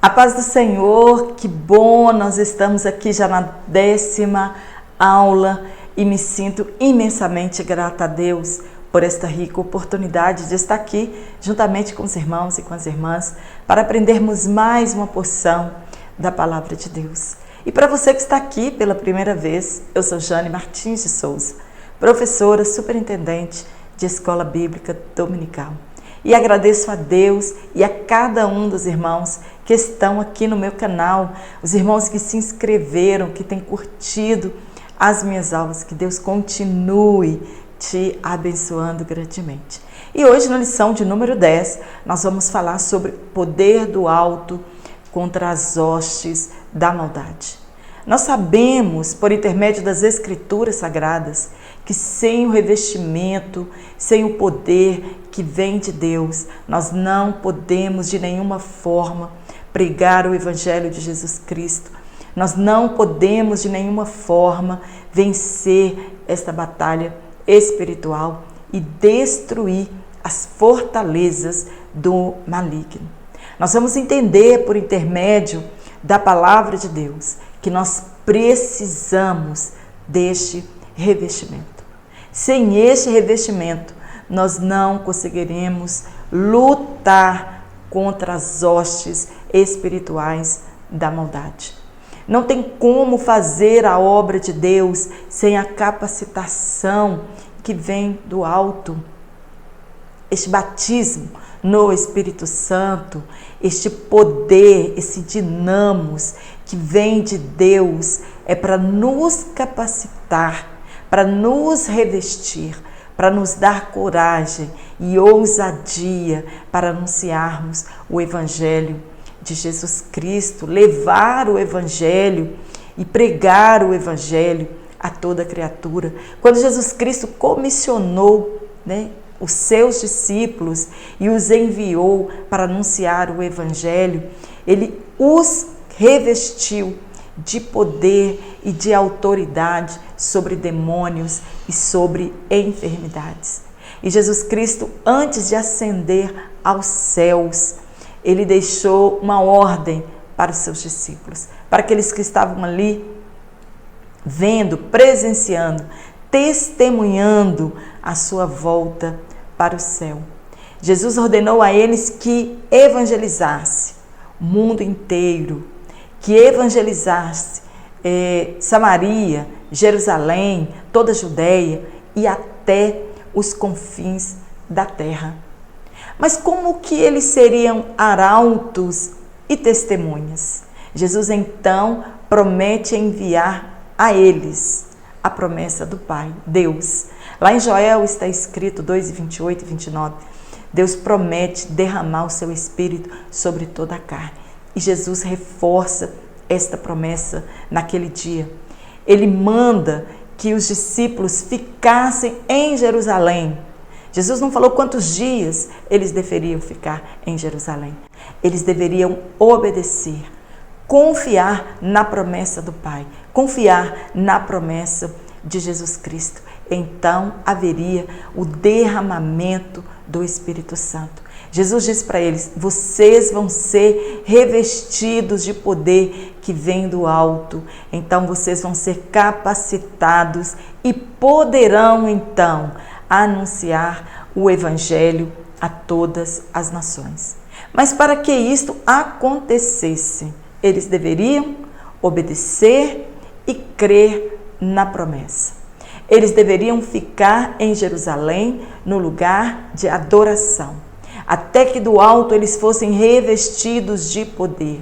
A paz do Senhor, que bom, nós estamos aqui já na 10ª aula e me sinto imensamente grata a Deus por esta rica oportunidade de estar aqui juntamente com os irmãos e com as irmãs para aprendermos mais uma porção da Palavra de Deus. E para você que está aqui pela primeira vez, eu sou Jane Martins de Souza, professora, superintendente de Escola Bíblica Dominical. E agradeço a Deus e a cada um dos irmãos que estão aqui no meu canal, os irmãos que se inscreveram, que têm curtido as minhas aulas, que Deus continue te abençoando grandemente. E hoje, na lição de número 10, nós vamos falar sobre poder do alto contra as hostes da maldade. Nós sabemos, por intermédio das Escrituras Sagradas, que sem o revestimento, sem o poder que vem de Deus, nós não podemos de nenhuma forma pregar o Evangelho de Jesus Cristo. Nós não podemos de nenhuma forma vencer esta batalha espiritual e destruir as fortalezas do maligno. Nós vamos entender por intermédio da palavra de Deus que nós precisamos deste revestimento. Sem este revestimento, nós não conseguiremos lutar contra as hostes espirituais da maldade. Não tem como fazer a obra de Deus sem a capacitação que vem do alto. Este batismo no Espírito Santo, este poder, esse dinamos que vem de Deus é para nos capacitar, para nos revestir, para nos dar coragem e ousadia para anunciarmos o Evangelho de Jesus Cristo, levar o Evangelho e pregar o Evangelho a toda criatura. Quando Jesus Cristo comissionou, os seus discípulos e os enviou para anunciar o Evangelho, ele os revestiu de poder e de autoridade sobre demônios e sobre enfermidades. E Jesus Cristo, antes de ascender aos céus, ele deixou uma ordem para os seus discípulos, para aqueles que estavam ali vendo, presenciando, testemunhando a sua volta para o céu. Jesus ordenou a eles que evangelizasse o mundo inteiro, que evangelizasse Samaria, Jerusalém, toda a Judéia e até os confins da terra. Mas como que eles seriam arautos e testemunhas? Jesus então promete enviar a eles a promessa do Pai, Deus. Lá em Joel está escrito 2:28 e 29, Deus promete derramar o seu Espírito sobre toda a carne. E Jesus reforça esta promessa naquele dia. Ele manda que os discípulos ficassem em Jerusalém. Jesus não falou quantos dias eles deveriam ficar em Jerusalém. Eles deveriam obedecer, confiar na promessa do Pai, confiar na promessa de Jesus Cristo. Então haveria o derramamento do Espírito Santo. Jesus disse para eles: vocês vão ser revestidos de poder que vem do alto. Então vocês vão ser capacitados e poderão então anunciar o Evangelho a todas as nações. Mas para que isto acontecesse, eles deveriam obedecer e crer na promessa. Eles deveriam ficar em Jerusalém, no lugar de adoração, até que do alto eles fossem revestidos de poder.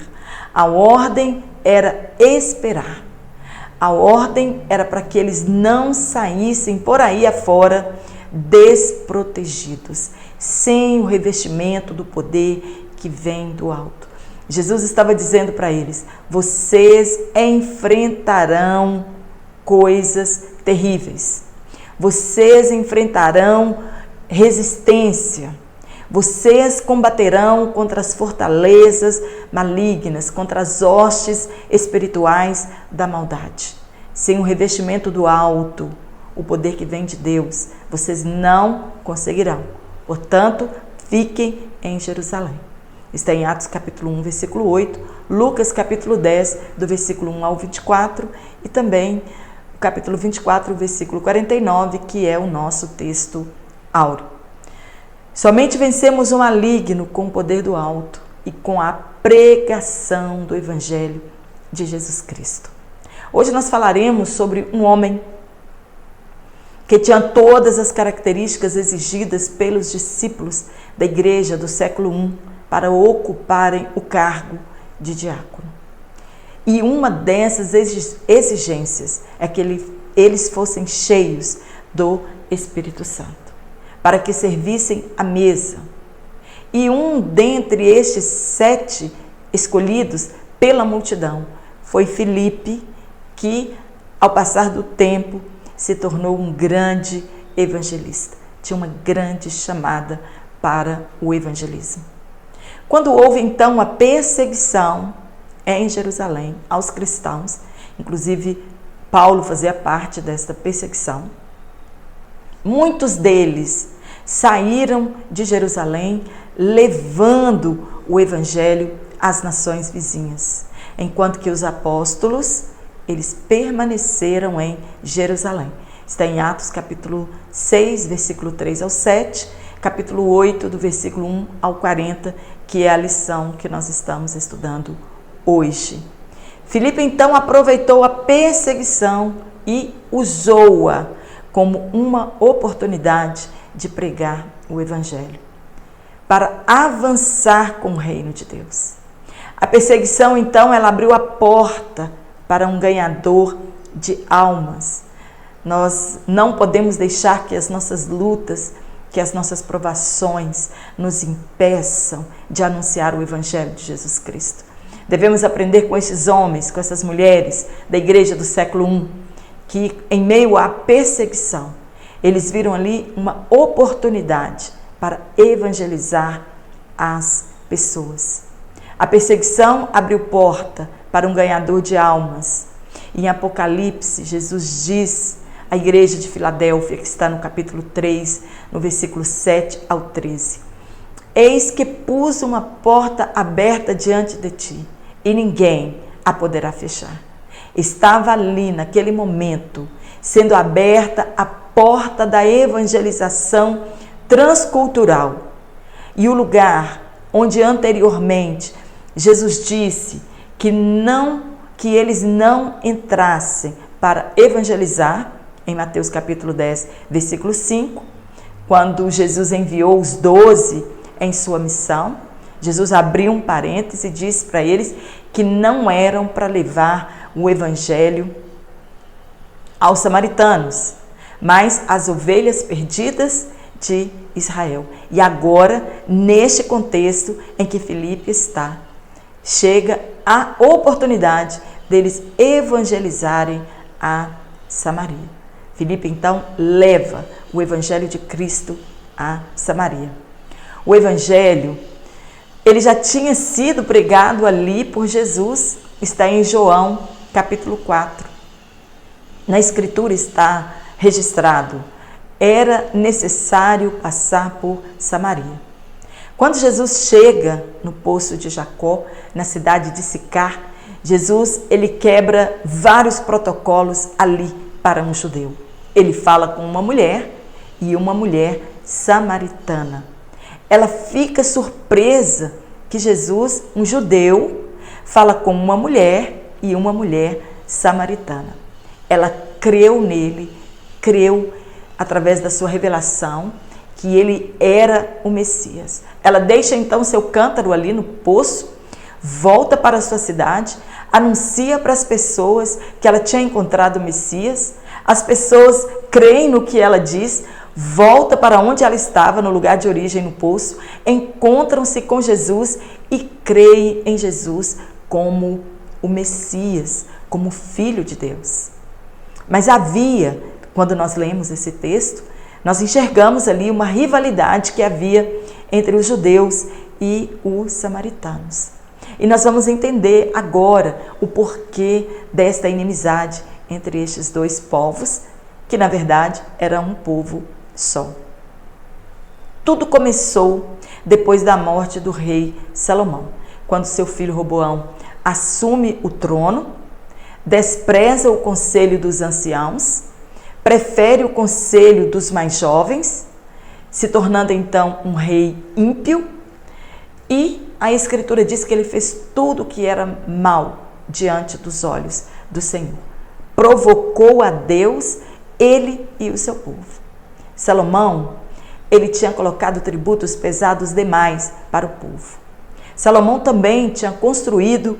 A ordem era esperar. A ordem era para que eles não saíssem por aí afora desprotegidos, sem o revestimento do poder que vem do alto. Jesus estava dizendo para eles: vocês enfrentarão coisas terríveis, vocês enfrentarão resistência, vocês combaterão contra as fortalezas malignas, contra as hostes espirituais da maldade. Sem o revestimento do alto, o poder que vem de Deus, vocês não conseguirão. Portanto, fiquem em Jerusalém. Está em Atos capítulo 1, versículo 8, Lucas capítulo 10, do versículo 1 ao 24, e também o capítulo 24, versículo 49, que é o nosso texto áureo. Somente vencemos o maligno com o poder do alto e com a pregação do Evangelho de Jesus Cristo. Hoje nós falaremos sobre um homem que tinha todas as características exigidas pelos discípulos da igreja do século I para ocuparem o cargo de diácono. E uma dessas exigências é que eles fossem cheios do Espírito Santo, para que servissem à mesa. E um dentre estes 7 escolhidos pela multidão foi Filipe, que, ao passar do tempo, se tornou um grande evangelista. Tinha uma grande chamada para o evangelismo. Quando houve, então, a perseguição em Jerusalém aos cristãos, inclusive Paulo fazia parte desta perseguição, muitos deles saíram de Jerusalém levando o evangelho às nações vizinhas, enquanto que os apóstolos, eles permaneceram em Jerusalém. Está em Atos capítulo 6, versículo 3 ao 7, capítulo 8, do versículo 1 ao 40, que é a lição que nós estamos estudando hoje. Filipe, então, aproveitou a perseguição e usou-a como uma oportunidade de pregar o Evangelho, para avançar com o reino de Deus. A perseguição, então, ela abriu a porta para um ganhador de almas. Nós não podemos deixar que as nossas lutas, que as nossas provações nos impeçam de anunciar o Evangelho de Jesus Cristo. Devemos aprender com esses homens, com essas mulheres da igreja do século I, que em meio à perseguição, eles viram ali uma oportunidade para evangelizar as pessoas. A perseguição abriu porta para um ganhador de almas. Em Apocalipse, Jesus diz à igreja de Filadélfia, que está no capítulo 3, no versículo 7 ao 13: Eis que pus uma porta aberta diante de ti, e ninguém a poderá fechar. Estava ali, naquele momento, sendo aberta a porta da evangelização transcultural. E o lugar onde anteriormente Jesus disse que eles não entrassem para evangelizar, em Mateus capítulo 10, versículo 5, quando Jesus enviou os 12 em sua missão, Jesus abriu um parêntese e disse para eles que não eram para levar o evangelho aos samaritanos, mas às ovelhas perdidas de Israel. E agora, neste contexto em que Filipe está, chega a oportunidade deles evangelizarem a Samaria. Filipe, então, leva o evangelho de Cristo a Samaria. O evangelho, ele já tinha sido pregado ali por Jesus, está em João, capítulo 4. Na Escritura está registrado: era necessário passar por Samaria. Quando Jesus chega no poço de Jacó, na cidade de Sicar, Jesus, ele quebra vários protocolos ali para um judeu. Ele fala com uma mulher, e uma mulher samaritana. Ela fica surpresa que Jesus, um judeu, fala com uma mulher e uma mulher samaritana. Ela creu nele, creu através da sua revelação que ele era o Messias. Ela deixa então seu cântaro ali no poço, volta para a sua cidade, anuncia para as pessoas que ela tinha encontrado o Messias. As pessoas creem no que ela diz, volta para onde ela estava, no lugar de origem, no poço, encontram-se com Jesus e creem em Jesus como o Messias, como Filho de Deus. Mas havia, quando nós lemos esse texto, nós enxergamos ali uma rivalidade que havia entre os judeus e os samaritanos. E nós vamos entender agora o porquê desta inimizade entre estes dois povos, que na verdade era um povo só. tudo começou depois da morte do rei Salomão, quando seu filho Roboão assume o trono, despreza o conselho dos anciãos, prefere o conselho dos mais jovens, se tornando então um rei ímpio, e a Escritura diz que ele fez tudo o que era mal diante dos olhos do Senhor. Provocou a Deus, ele e o seu povo. Salomão, ele tinha colocado tributos pesados demais para o povo. Salomão também tinha construído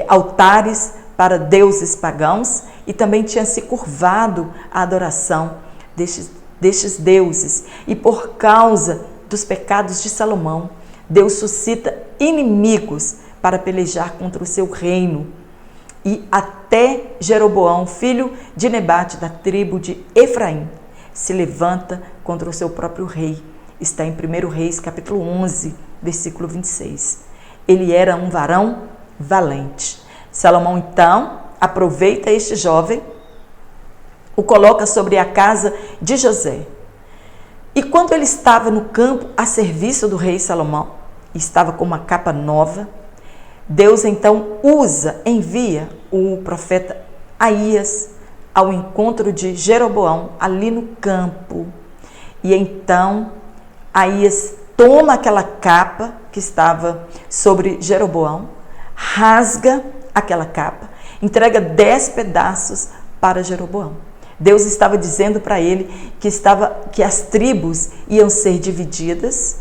altares para deuses pagãos e também tinha se curvado à adoração destes deuses. E por causa dos pecados de Salomão, Deus suscita inimigos para pelejar contra o seu reino. E até Jeroboão, filho de Nebate, da tribo de Efraim, se levanta contra o seu próprio rei. Está em 1 Reis, capítulo 11, versículo 26. Ele era um varão valente. Salomão, então, aproveita este jovem, o coloca sobre a casa de José. E quando ele estava no campo a serviço do rei Salomão, estava com uma capa nova, Deus então envia o profeta Aías ao encontro de Jeroboão ali no campo. E então Aías toma aquela capa que estava sobre Jeroboão, rasga aquela capa, entrega 10 pedaços para Jeroboão. Deus estava dizendo para ele que as tribos iam ser divididas,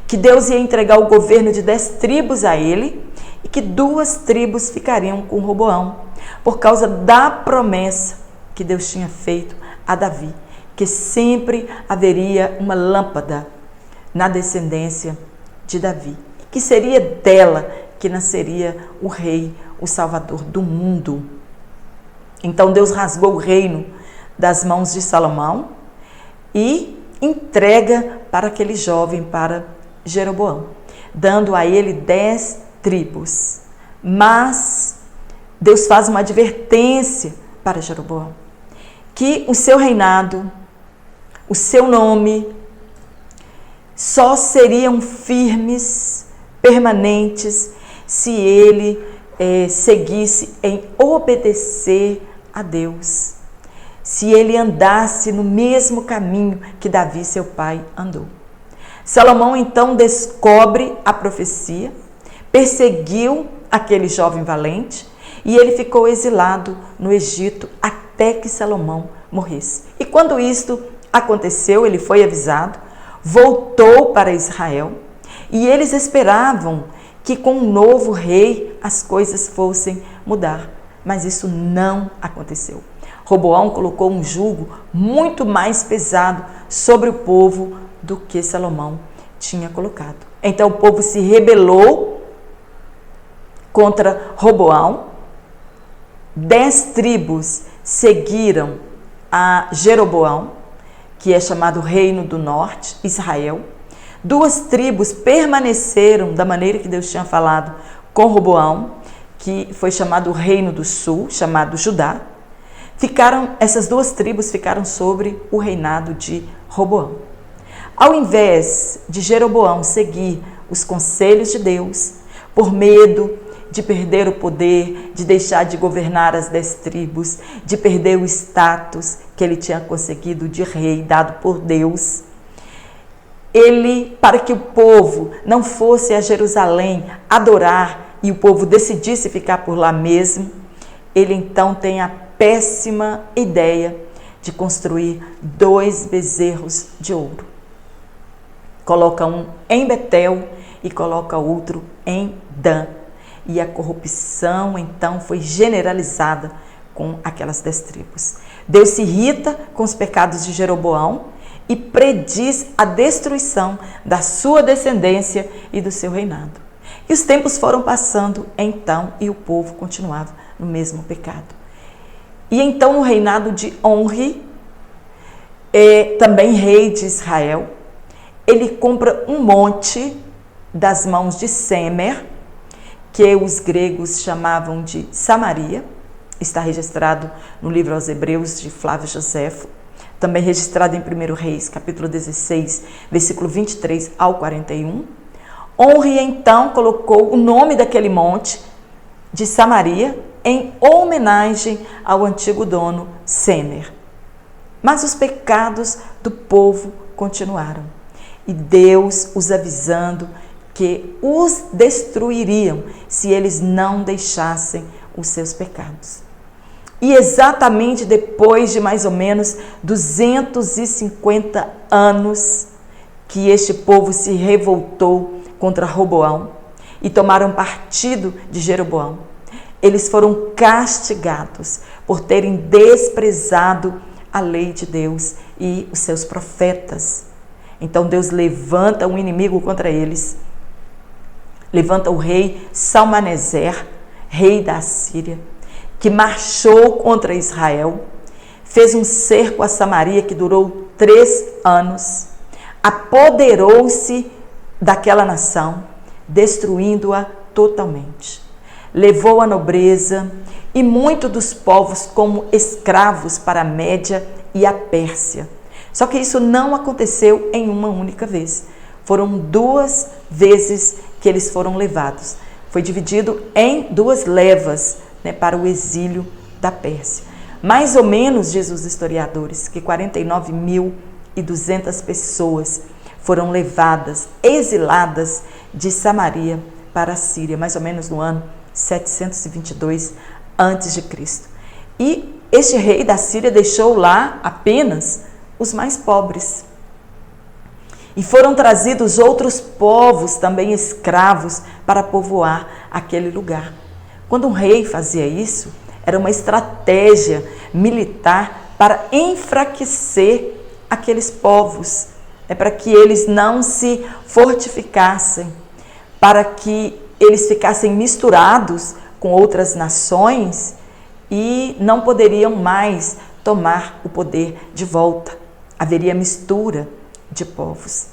que Deus ia entregar o governo de 10 tribos a ele e que 2 tribos ficariam com Roboão, por causa da promessa que Deus tinha feito a Davi, que sempre haveria uma lâmpada na descendência de Davi, que seria dela que nasceria o rei, o salvador do mundo. Então Deus rasgou o reino das mãos de Salomão e entrega para aquele jovem, para Jeroboão, dando a ele 10 tribos. Mas Deus faz uma advertência para Jeroboão, que o seu reinado, o seu nome, só seriam firmes, permanentes, se ele seguisse em obedecer a Deus, se ele andasse no mesmo caminho que Davi, seu pai, andou. Salomão então descobre a profecia, perseguiu aquele jovem valente e ele ficou exilado no Egito até que Salomão morresse. E quando isto aconteceu, ele foi avisado, voltou para Israel e eles esperavam que com um novo rei as coisas fossem mudar, mas isso não aconteceu. Roboão colocou um jugo muito mais pesado sobre o povo do que Salomão tinha colocado. Então o povo se rebelou contra Roboão. 10 tribos seguiram a Jeroboão, que é chamado Reino do Norte, Israel. 2 tribos permaneceram da maneira que Deus tinha falado com Roboão, que foi chamado Reino do Sul, chamado Judá. Essas 2 tribos ficaram sobre o reinado de Roboão. Ao invés de Jeroboão seguir os conselhos de Deus, por medo de perder o poder, de deixar de governar as 10 tribos, de perder o status que ele tinha conseguido de rei dado por Deus, para que o povo não fosse a Jerusalém adorar e o povo decidisse ficar por lá mesmo, ele então tem a péssima ideia de construir 2 bezerros de ouro. Coloca um em Betel e coloca outro em Dan. E a corrupção então foi generalizada com aquelas 10 tribos. Deus se irrita com os pecados de Jeroboão e prediz a destruição da sua descendência e do seu reinado. E os tempos foram passando então e o povo continuava no mesmo pecado. E então o reinado de Onri, também rei de Israel, ele compra um monte das mãos de Semer, que os gregos chamavam de Samaria, está registrado no livro aos Hebreus de Flávio Joséfo. também registrado em 1 Reis, capítulo 16, versículo 23 ao 41. Honre então colocou o nome daquele monte de Samaria em homenagem ao antigo dono Semer. Mas os pecados do povo continuaram, e Deus os avisando que os destruiriam se eles não deixassem os seus pecados. E exatamente depois de mais ou menos 250 anos que este povo se revoltou contra Roboão e tomaram partido de Jeroboão, eles foram castigados por terem desprezado a lei de Deus e os seus profetas. Então Deus levanta um inimigo contra eles, levanta o rei Salmaneser, rei da Assíria, que marchou contra Israel, fez um cerco a Samaria que durou 3 anos, apoderou-se daquela nação, destruindo-a totalmente. Levou a nobreza e muitos dos povos como escravos para a Média e a Pérsia. Só que isso não aconteceu em uma única vez. Foram 2 vezes que eles foram levados. Foi dividido em 2 levas, para o exílio da Pérsia. Mais ou menos, diz os historiadores, que 49.200 pessoas foram levadas, exiladas de Samaria para a Síria, mais ou menos no ano 722 a.C. E este rei da Síria deixou lá apenas os mais pobres. E foram trazidos outros povos, também escravos, para povoar aquele lugar. Quando um rei fazia isso, era uma estratégia militar para enfraquecer aqueles povos, para que eles não se fortificassem, para que eles ficassem misturados com outras nações e não poderiam mais tomar o poder de volta. Haveria mistura de povos.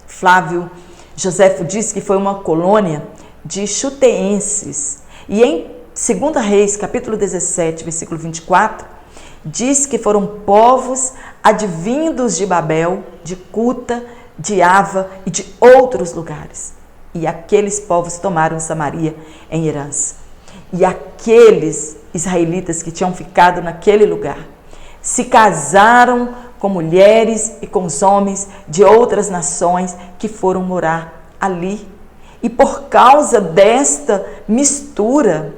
Flávio Joséfo diz que foi uma colônia de chuteenses. E em 2 Reis, capítulo 17, versículo 24, diz que foram povos advindos de Babel, de Cuta, de Ava e de outros lugares. E aqueles povos tomaram Samaria em herança. E aqueles israelitas que tinham ficado naquele lugar se casaram com mulheres e com os homens de outras nações que foram morar ali. E por causa desta mistura,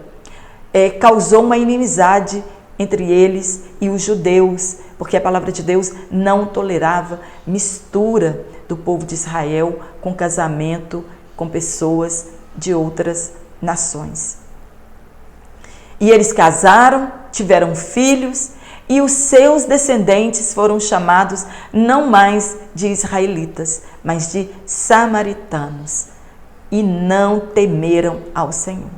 causou uma inimizade entre eles e os judeus, porque a palavra de Deus não tolerava mistura do povo de Israel com casamento com pessoas de outras nações. E eles casaram, tiveram filhos, e os seus descendentes foram chamados não mais de israelitas, mas de samaritanos, e não temeram ao Senhor.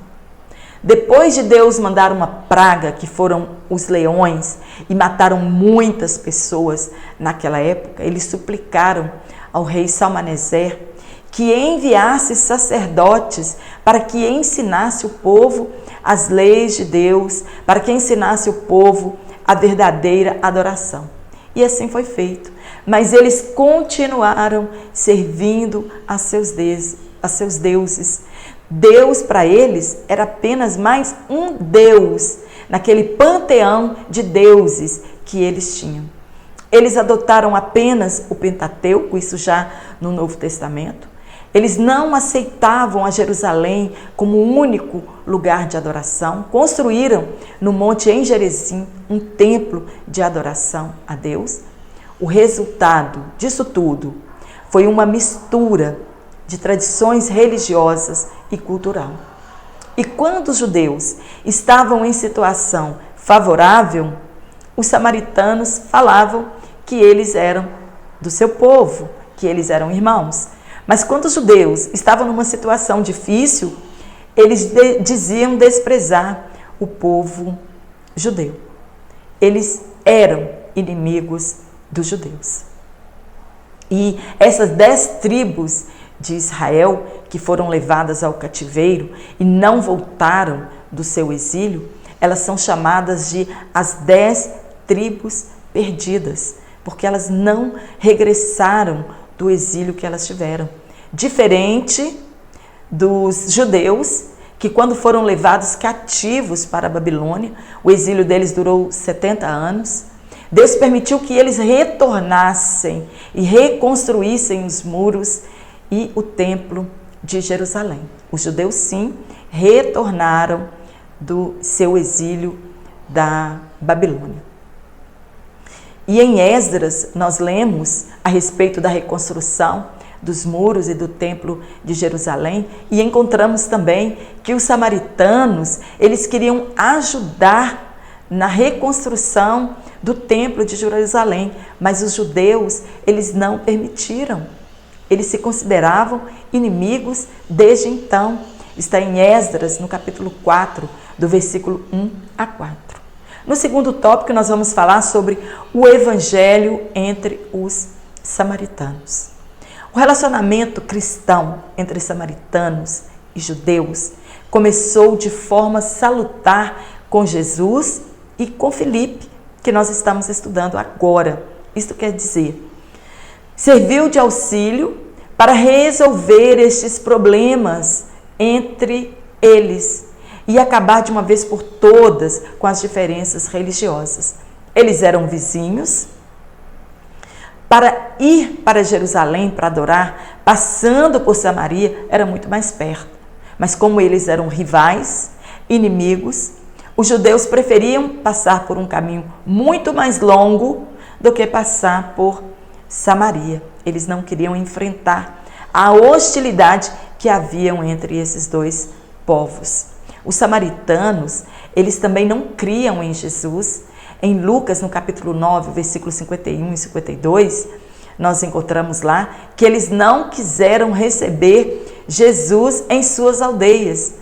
Depois de Deus mandar uma praga, que foram os leões, e mataram muitas pessoas naquela época, eles suplicaram ao rei Salmaneser que enviasse sacerdotes para que ensinasse o povo as leis de Deus, para que ensinasse o povo a verdadeira adoração. E assim foi feito. Mas eles continuaram servindo a seus deuses. Deus para eles era apenas mais um Deus, naquele panteão de deuses que eles tinham. Eles adotaram apenas o Pentateuco, isso já no Novo Testamento. Eles não aceitavam a Jerusalém como o único lugar de adoração. Construíram no Monte em Gerizim um templo de adoração a Deus. O resultado disso tudo foi uma mistura de tradições religiosas e cultural. E quando os judeus estavam em situação favorável, os samaritanos falavam que eles eram do seu povo, que eles eram irmãos. Mas quando os judeus estavam numa situação difícil, eles diziam desprezar o povo judeu. Eles eram inimigos dos judeus. E essas 10 tribos de Israel, que foram levadas ao cativeiro e não voltaram do seu exílio, elas são chamadas de as 10 tribos perdidas, porque elas não regressaram do exílio que elas tiveram. Diferente dos judeus, que quando foram levados cativos para a Babilônia, o exílio deles durou 70 anos, Deus permitiu que eles retornassem e reconstruíssem os muros e o templo de Jerusalém. Os judeus, sim, retornaram do seu exílio da Babilônia. E em Esdras nós lemos a respeito da reconstrução dos muros e do templo de Jerusalém e encontramos também que os samaritanos, eles queriam ajudar na reconstrução do templo de Jerusalém, mas os judeus, eles não permitiram. Eles se consideravam inimigos desde então. Está em Esdras, no capítulo 4, do versículo 1 a 4. No segundo tópico, nós vamos falar sobre o evangelho entre os samaritanos. O relacionamento cristão entre samaritanos e judeus começou de forma salutar com Jesus e com Filipe, que nós estamos estudando agora. Isto quer dizer, serviu de auxílio para resolver estes problemas entre eles e acabar de uma vez por todas com as diferenças religiosas. Eles eram vizinhos. Para ir para Jerusalém para adorar, passando por Samaria, era muito mais perto. Mas como eles eram rivais, inimigos, os judeus preferiam passar por um caminho muito mais longo do que passar por Samaria. Eles não queriam enfrentar a hostilidade que haviam entre esses dois povos. Os samaritanos, eles também não criam em Jesus. Em Lucas, no capítulo 9, versículos 51 e 52, nós encontramos lá que eles não quiseram receber Jesus em suas aldeias.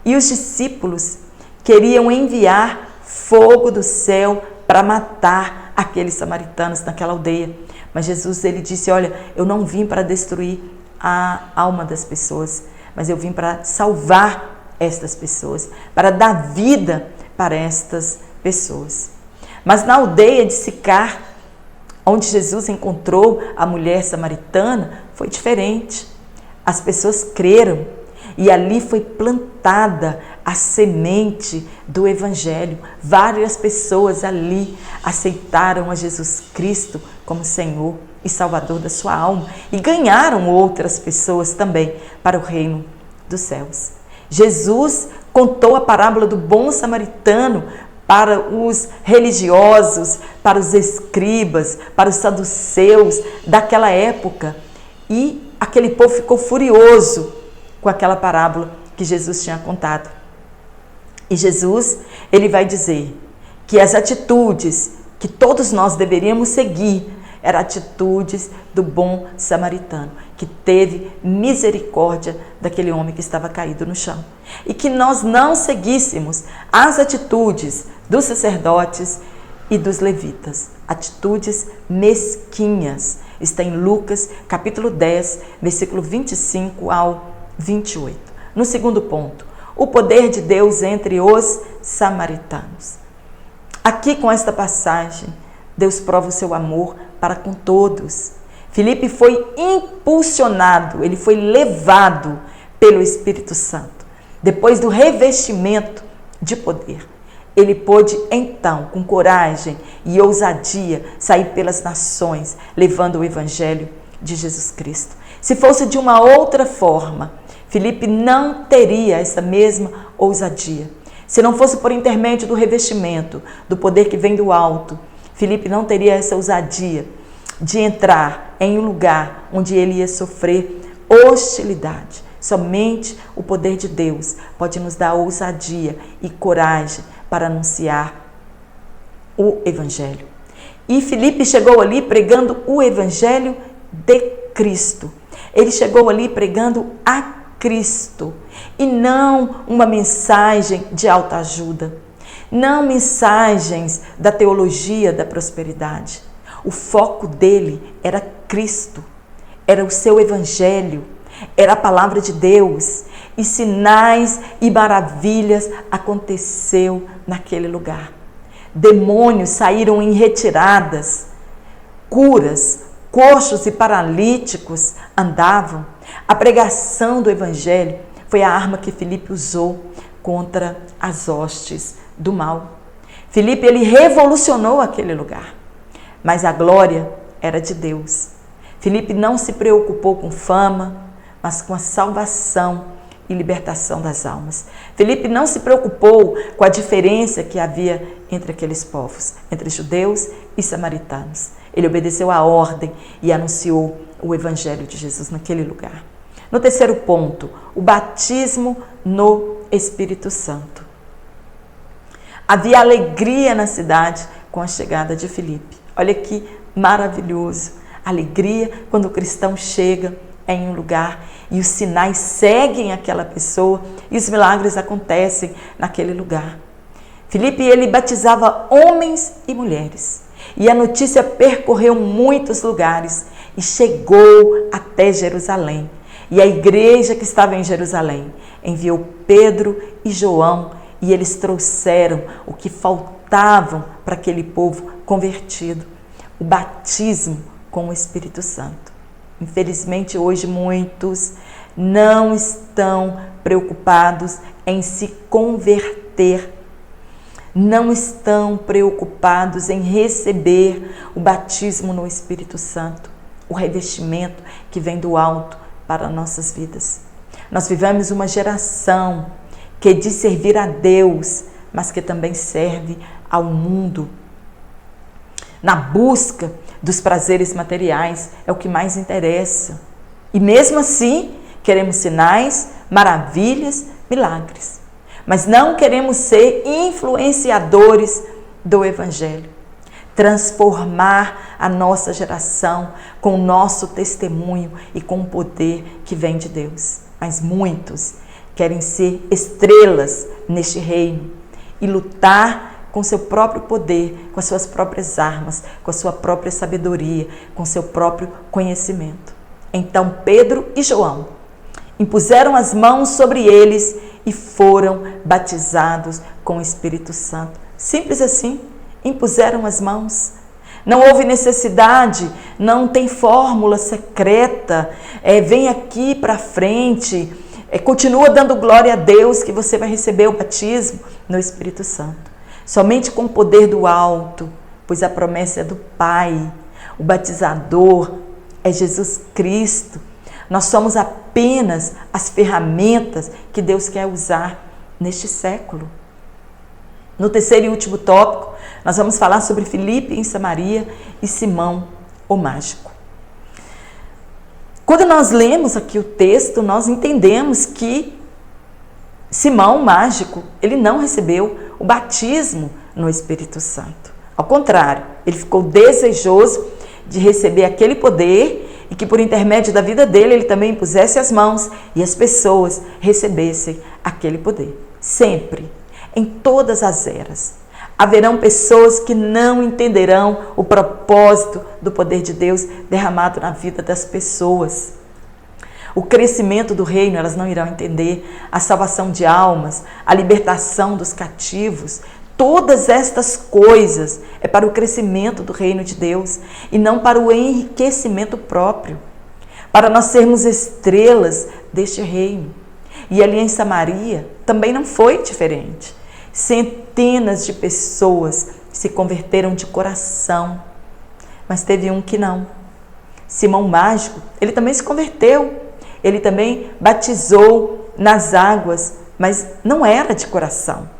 E os discípulos queriam enviar fogo do céu para matar aqueles samaritanos naquela aldeia. Mas Jesus, ele disse, olha, eu não vim para destruir a alma das pessoas, mas eu vim para salvar estas pessoas, para dar vida para estas pessoas. Mas na aldeia de Sicar, onde Jesus encontrou a mulher samaritana, foi diferente. As pessoas creram e ali foi plantada a semente do Evangelho. Várias pessoas ali aceitaram a Jesus Cristo como Senhor e Salvador da sua alma e ganharam outras pessoas também para o reino dos céus. Jesus contou a parábola do bom samaritano para os religiosos, para os escribas, para os saduceus daquela época. E aquele povo ficou furioso com aquela parábola que Jesus tinha contado. E Jesus, ele vai dizer que as atitudes que todos nós deveríamos seguir eram atitudes do bom samaritano, que teve misericórdia daquele homem que estava caído no chão. E que nós não seguíssemos as atitudes dos sacerdotes e dos levitas, atitudes mesquinhas. Está em Lucas, capítulo 10, versículo 25 ao 28. No segundo ponto, o poder de Deus entre os samaritanos. Aqui com esta passagem, Deus prova o seu amor para com todos. Filipe foi impulsionado, ele foi levado pelo Espírito Santo. Depois do revestimento de poder, ele pôde então, com coragem e ousadia, sair pelas nações, levando o Evangelho de Jesus Cristo. Se fosse de uma outra forma, Filipe não teria essa mesma ousadia. Se não fosse por intermédio do revestimento, do poder que vem do alto, Filipe não teria essa ousadia de entrar em um lugar onde ele ia sofrer hostilidade. Somente o poder de Deus pode nos dar ousadia e coragem para anunciar o Evangelho. E Filipe chegou ali pregando o Evangelho de Cristo. Ele chegou ali pregando a Cristo e não uma mensagem de autoajuda, não mensagens da teologia da prosperidade. O foco dele era Cristo, era o seu Evangelho, era a palavra de Deus, e sinais e maravilhas aconteceu naquele lugar. demônios saíram em retiradas, curas, coxos e paralíticos andavam. A pregação do Evangelho foi a arma que Filipe usou contra as hostes do mal. Filipe, ele revolucionou aquele lugar, mas a glória era de Deus. Filipe não se preocupou com fama, mas com a salvação e libertação das almas. Filipe não se preocupou com a diferença que havia entre aqueles povos, entre judeus e samaritanos. Ele obedeceu à ordem e anunciou o Evangelho de Jesus naquele lugar. No terceiro ponto, o batismo no Espírito Santo. Havia alegria na cidade com a chegada de Filipe. Olha que maravilhoso. Alegria quando o cristão chega em um lugar e os sinais seguem aquela pessoa e os milagres acontecem naquele lugar. Filipe, ele batizava homens e mulheres. E a notícia percorreu muitos lugares e chegou até Jerusalém. E a igreja que estava em Jerusalém enviou Pedro e João e eles trouxeram o que faltavam para aquele povo convertido, o batismo com o Espírito Santo. Infelizmente, hoje muitos não estão preocupados em se converter, não estão preocupados em receber o batismo no Espírito Santo, o revestimento que vem do alto para nossas vidas. Nós vivemos uma geração que diz servir a Deus, mas que também serve ao mundo. Na busca dos prazeres materiais é o que mais interessa. E mesmo assim, queremos sinais, maravilhas, milagres. Mas não queremos ser influenciadores do Evangelho. Transformar a nossa geração com o nosso testemunho e com o poder que vem de Deus. Mas muitos querem ser estrelas neste reino e lutar com seu próprio poder, com as suas próprias armas, com a sua própria sabedoria, com seu próprio conhecimento. Então Pedro e João impuseram as mãos sobre eles e foram batizados com o Espírito Santo. Simples assim, impuseram as mãos. Não houve necessidade, não tem fórmula secreta, vem aqui para frente, continua dando glória a Deus que você vai receber o batismo no Espírito Santo. Somente com o poder do alto, pois a promessa é do Pai. O batizador é Jesus Cristo. Nós somos apenas as ferramentas que Deus quer usar neste século. No terceiro e último tópico, nós vamos falar sobre Filipe em Samaria e Simão, o mágico. Quando nós lemos aqui o texto, nós entendemos que Simão, o mágico, ele não recebeu o batismo no Espírito Santo. Ao contrário, ele ficou desejoso de receber aquele poder e que por intermédio da vida dele, ele também impusesse as mãos e as pessoas recebessem aquele poder. Sempre, em todas as eras, haverão pessoas que não entenderão o propósito do poder de Deus derramado na vida das pessoas. O crescimento do reino, elas não irão entender. A salvação de almas, a libertação dos cativos, todas estas coisas é para o crescimento do reino de Deus e não para o enriquecimento próprio, para nós sermos estrelas deste reino. E ali em Samaria também não foi diferente. Centenas de pessoas se converteram de coração, mas teve um que não. Simão Mágico, ele também se converteu, ele também batizou nas águas, mas não era de coração.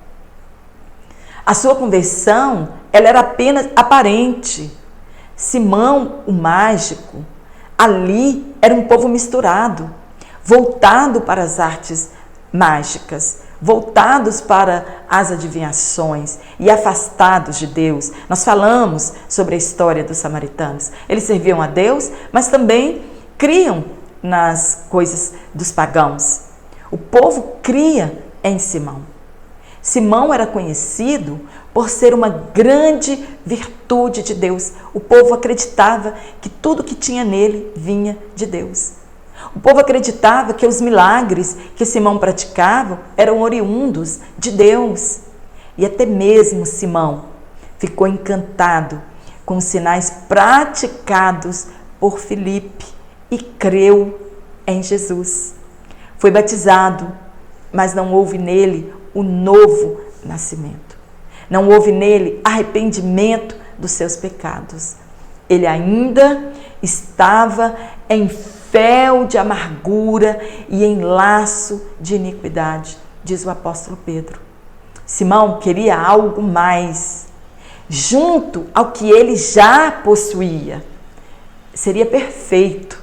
A sua conversão, ela era apenas aparente. Simão, o mágico, ali era um povo misturado, voltado para as artes mágicas, voltados para as adivinhações e afastados de Deus. Nós falamos sobre a história dos samaritanos. Eles serviam a Deus, mas também criam nas coisas dos pagãos. O povo cria em Simão. Simão era conhecido por ser uma grande virtude de Deus. O povo acreditava que tudo que tinha nele vinha de Deus. O povo acreditava que os milagres que Simão praticava eram oriundos de Deus. E até mesmo Simão ficou encantado com os sinais praticados por Filipe e creu em Jesus. Foi batizado, mas não houve nele o novo nascimento. Não houve nele arrependimento dos seus pecados. Ele ainda estava em fel de amargura e em laço de iniquidade, diz o apóstolo Pedro. Simão queria algo mais, junto ao que ele já possuía. Seria perfeito.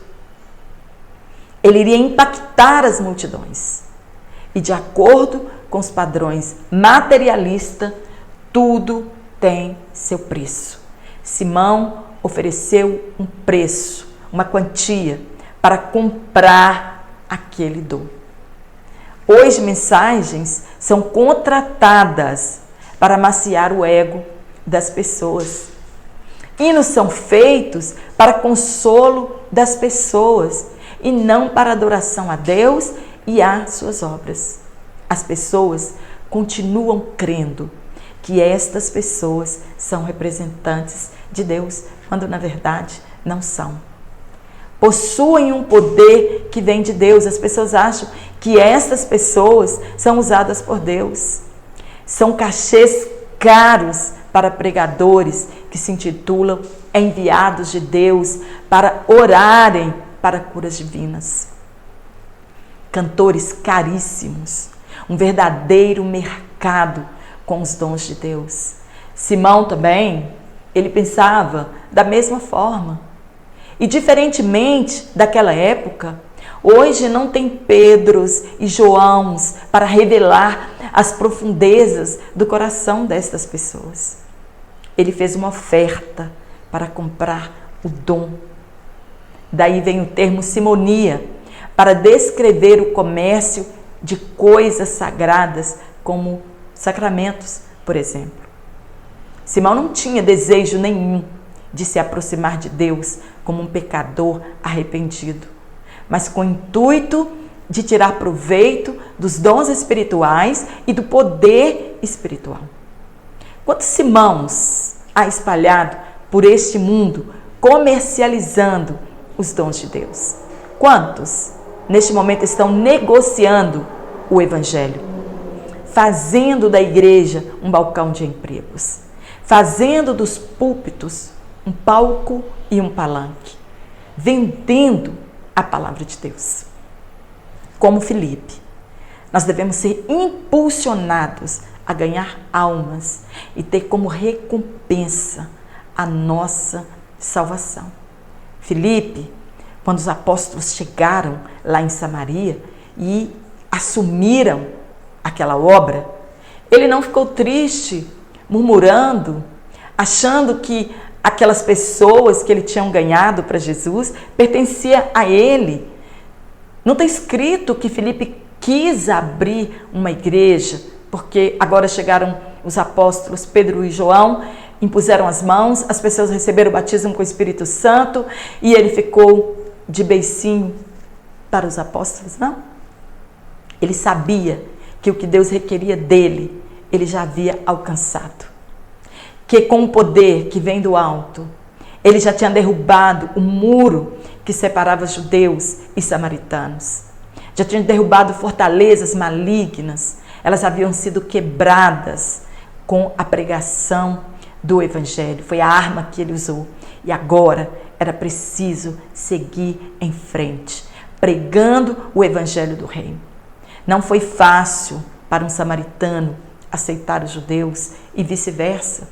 Ele iria impactar as multidões. E de acordo com os padrões materialistas, tudo tem seu preço. Simão ofereceu um preço, uma quantia, para comprar aquele dom. Hoje, mensagens são contratadas para amaciar o ego das pessoas. Hinos são feitos para consolo das pessoas e não para adoração a Deus e às suas obras. As pessoas continuam crendo que estas pessoas são representantes de Deus, quando na verdade não são. Possuem um poder que vem de Deus. As pessoas acham que estas pessoas são usadas por Deus. São cachês caros para pregadores que se intitulam enviados de Deus para orarem para curas divinas. Cantores caríssimos, um verdadeiro mercado com os dons de Deus. Simão também, ele pensava da mesma forma. E diferentemente daquela época, hoje não tem Pedros e Joãos para revelar as profundezas do coração destas pessoas. Ele fez uma oferta para comprar o dom. Daí vem o termo simonia, para descrever o comércio de coisas sagradas, como sacramentos, por exemplo. Simão não tinha desejo nenhum de se aproximar de Deus como um pecador arrependido, mas com o intuito de tirar proveito dos dons espirituais e do poder espiritual. Quantos Simãos há espalhado por este mundo comercializando os dons de Deus? Quantos neste momento estão negociando o Evangelho, fazendo da igreja um balcão de empregos, fazendo dos púlpitos um palco e um palanque, vendendo a palavra de Deus? Como Filipe, nós devemos ser impulsionados a ganhar almas e ter como recompensa a nossa salvação. Filipe, quando os apóstolos chegaram lá em Samaria e assumiram aquela obra, ele não ficou triste, murmurando, achando que aquelas pessoas que ele tinha ganhado para Jesus pertencia a ele. Não está escrito que Filipe quis abrir uma igreja, porque agora chegaram os apóstolos Pedro e João, impuseram as mãos, as pessoas receberam o batismo com o Espírito Santo e ele ficou de beicinho para os apóstolos. Não. Ele sabia que o que Deus requeria dele, ele já havia alcançado. Que com o poder que vem do alto, ele já tinha derrubado o muro que separava judeus e samaritanos. Já tinha derrubado fortalezas malignas. Elas haviam sido quebradas com a pregação do Evangelho. Foi a arma que ele usou. E agora era preciso seguir em frente, pregando o Evangelho do Reino. Não foi fácil para um samaritano aceitar os judeus e vice-versa.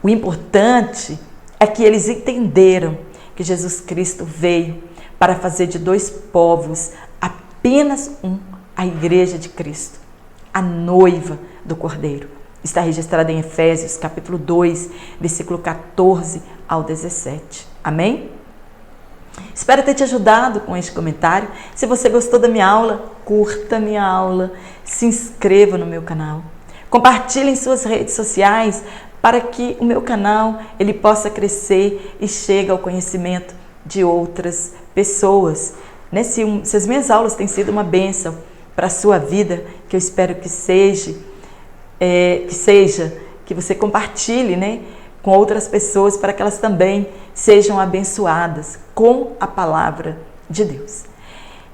O importante é que eles entenderam que Jesus Cristo veio para fazer de dois povos apenas um, a Igreja de Cristo, a noiva do Cordeiro. Está registrada em Efésios, capítulo 2, versículo 14 ao 17. Amém? Espero ter te ajudado com este comentário. Se você gostou da minha aula, curta minha aula, se inscreva no meu canal, compartilhe em suas redes sociais para que o meu canal ele possa crescer e chegue ao conhecimento de outras pessoas. Se as minhas aulas têm sido uma bênção para a sua vida, que eu espero que seja, que você compartilhe, né? com outras pessoas para que elas também sejam abençoadas com a palavra de Deus.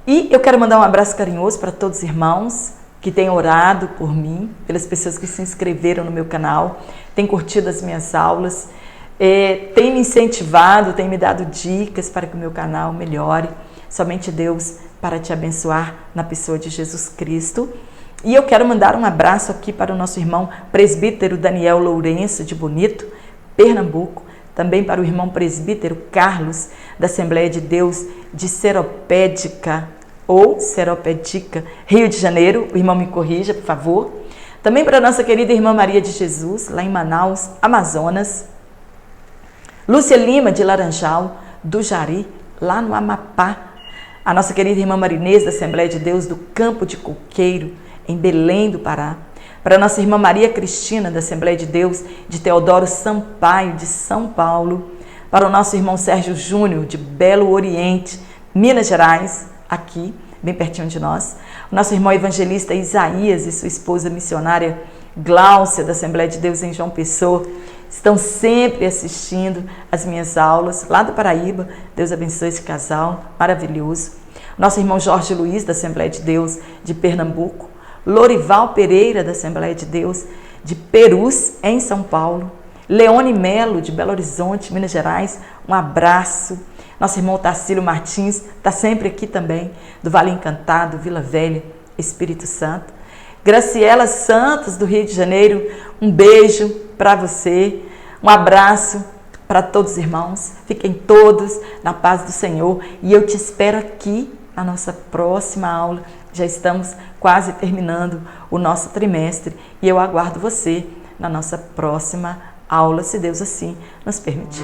E eu quero mandar um abraço carinhoso para todos os irmãos que têm orado por mim, pelas pessoas que se inscreveram no meu canal, têm curtido as minhas aulas, têm me incentivado, têm me dado dicas para que o meu canal melhore. Somente Deus para te abençoar na pessoa de Jesus Cristo. E eu quero mandar um abraço aqui para o nosso irmão presbítero Daniel Lourenço de Bonito, Pernambuco, também para o irmão presbítero Carlos, da Assembleia de Deus de Seropédica, Rio de Janeiro. O irmão me corrija, por favor. Também para a nossa querida irmã Maria de Jesus, lá em Manaus, Amazonas. Lúcia Lima, de Laranjal, do Jari, lá no Amapá. A nossa querida irmã Marinês, da Assembleia de Deus do Campo de Coqueiro, em Belém do Pará. Para a nossa irmã Maria Cristina, da Assembleia de Deus de Teodoro Sampaio, de São Paulo. Para o nosso irmão Sérgio Júnior, de Belo Oriente, Minas Gerais, aqui, bem pertinho de nós. O nosso irmão evangelista Isaías e sua esposa missionária Gláucia, da Assembleia de Deus em João Pessoa, estão sempre assistindo as minhas aulas, lá do Paraíba. Deus abençoe esse casal maravilhoso. Nosso irmão Jorge Luiz, da Assembleia de Deus de Pernambuco. Lorival Pereira, da Assembleia de Deus de Perus, em São Paulo. Leone Melo, de Belo Horizonte, Minas Gerais, um abraço. Nosso irmão Tarcílio Martins está sempre aqui também, do Vale Encantado, Vila Velha, Espírito Santo. Graciela Santos, do Rio de Janeiro, um beijo para você, um abraço para todos os irmãos. Fiquem todos na paz do Senhor e eu te espero aqui na nossa próxima aula. Já estamos quase terminando o nosso trimestre e eu aguardo você na nossa próxima aula, se Deus assim nos permitir.